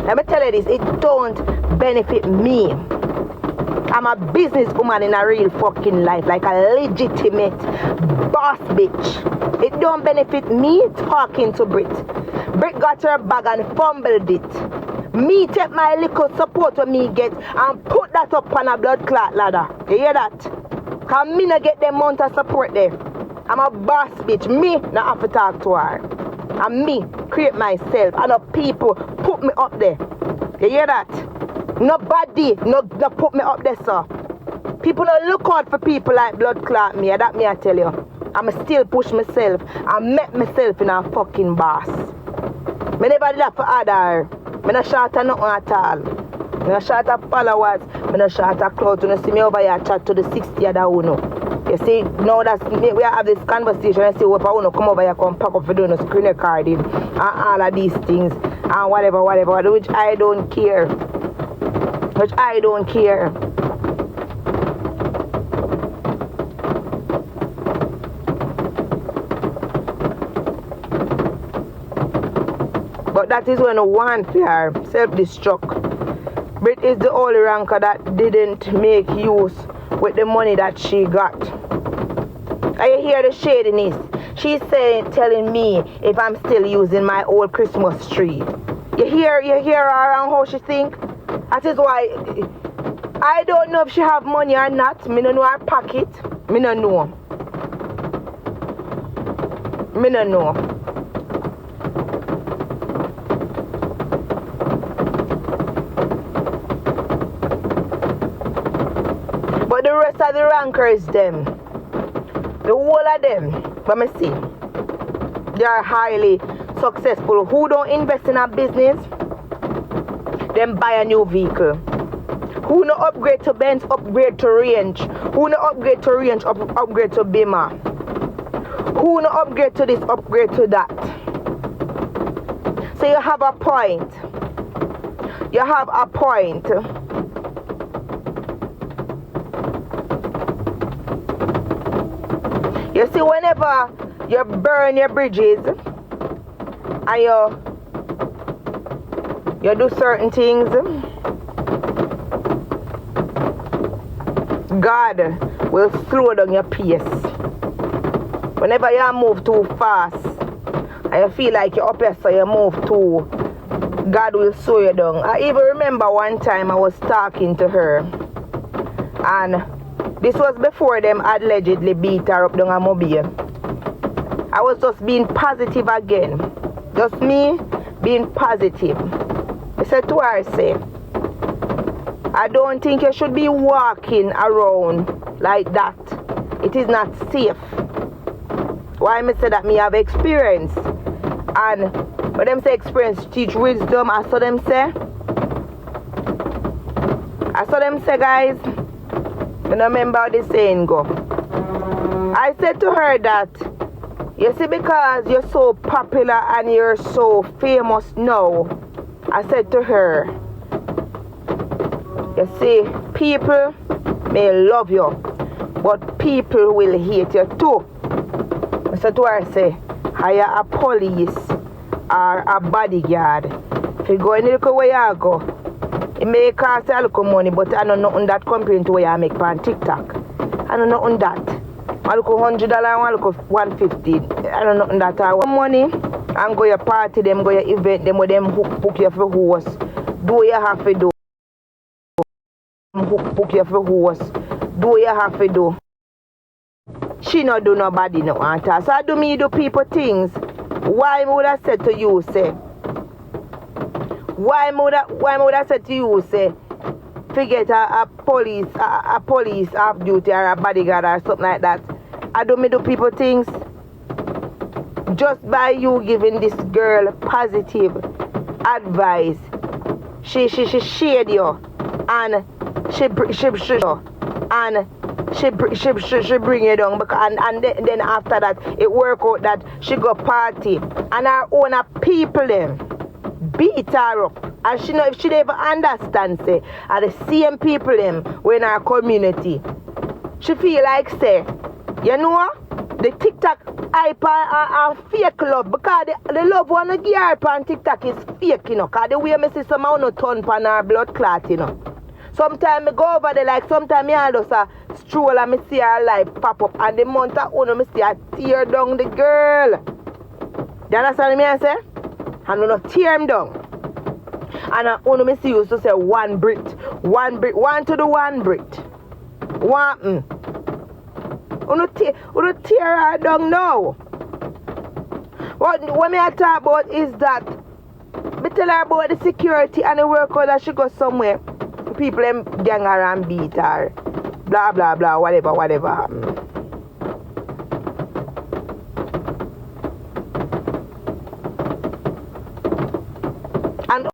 Let me tell you this, it don't benefit me. I'm a businesswoman in a real fucking life, like a legitimate boss bitch. It don't benefit me talking to Brit. Brit got her bag and fumbled it. Me take my little support when me get and put that up on a blood clot ladder. You hear that? Cause me not get them amount of support there. I'm a boss bitch. Me not have to talk to her. And me create myself. And the people put me up there. You hear that? Nobody no put me up there, sir. People don't look out for people like blood clot me. That me I tell you. I'm still push myself and make myself in a fucking boss. Me never did that for other. Me not shout at nothing at all. Me not shout at followers. Me not shout at crowd. You see me over here chat to the 60 other uno. You see, now that we have this conversation, I see if I want to come over here, come pack up for doing a screen recording and all of these things and whatever, which I don't care. Which I don't care. But that is when one fear self-destruct. Brit is the only ranker that didn't make use with the money that she got. I hear the shadiness. She's saying, telling me if I'm still using my old Christmas tree. You hear her and how she think? That is why I don't know if she have money or not. Me don't know her pocket. Me don't know. Me don't know. But the rest of the rankers, them, the whole of them, let me see, they are highly successful. Who don't invest in a business, them buy a new vehicle. Who no upgrade to Benz, upgrade to Range. Who no upgrade to Range, upgrade to Beamer. Who no upgrade to this, upgrade to that. So you have a point. You have a point. You see, whenever you burn your bridges and you do certain things, God will slow down your pace. Whenever you move too fast and you feel like you're up here, so you move too, God will slow you down. I even remember one time I was talking to her, and this was before them allegedly beat her up down a mobile. I was just being positive again. Just me being positive. I said to her, I don't think you should be walking around like that. It is not safe. Why I say that? Me have experience. And when them say experience teach wisdom, I saw them say, guys, I remember how the saying go. I said to her that, you see, because you're so popular and you're so famous now, I said to her, you see, people may love you, but people will hate you too. I said to her, hire a police or a bodyguard. If you go in the little way you go, it may cost a little money, but I don't know nothing that comparing to what you make on TikTok. I don't know nothing that. I look $100, I look $150. I don't know nothing that. I want money and go your party, them go your event, them with them book you for host. Do what you have to do. Book you for host. Do what you have to do. She not do nobody no answer. So I do me do people things. Why would I say to you, say? Why would I say to you, say, forget a police off duty or a bodyguard or something like that? I do me do people things. Just by you giving this girl positive advice, she shade you and she bring you down, and then after that it work out that she go party and her own people them beat her up, and she know if she never understand, say, are the same people them in our community. She feel like, say, you know, the TikTok hype and fake love because the love wanna give her on TikTok is fake, you know. Cause the way me see some no turn pan her blood clot, you know. Sometimes I go over there, like sometimes I just stroll and I see her life pop up and the month of I see her tear down the girl. You understand me I say? And I tear him down. And I see used to say one Brit, one to the one Brit. One Uno tear her down now. What I talk about is that me tell her about the security and the worker that she go somewhere. People them gang her and beat her. Blah blah blah, whatever happen.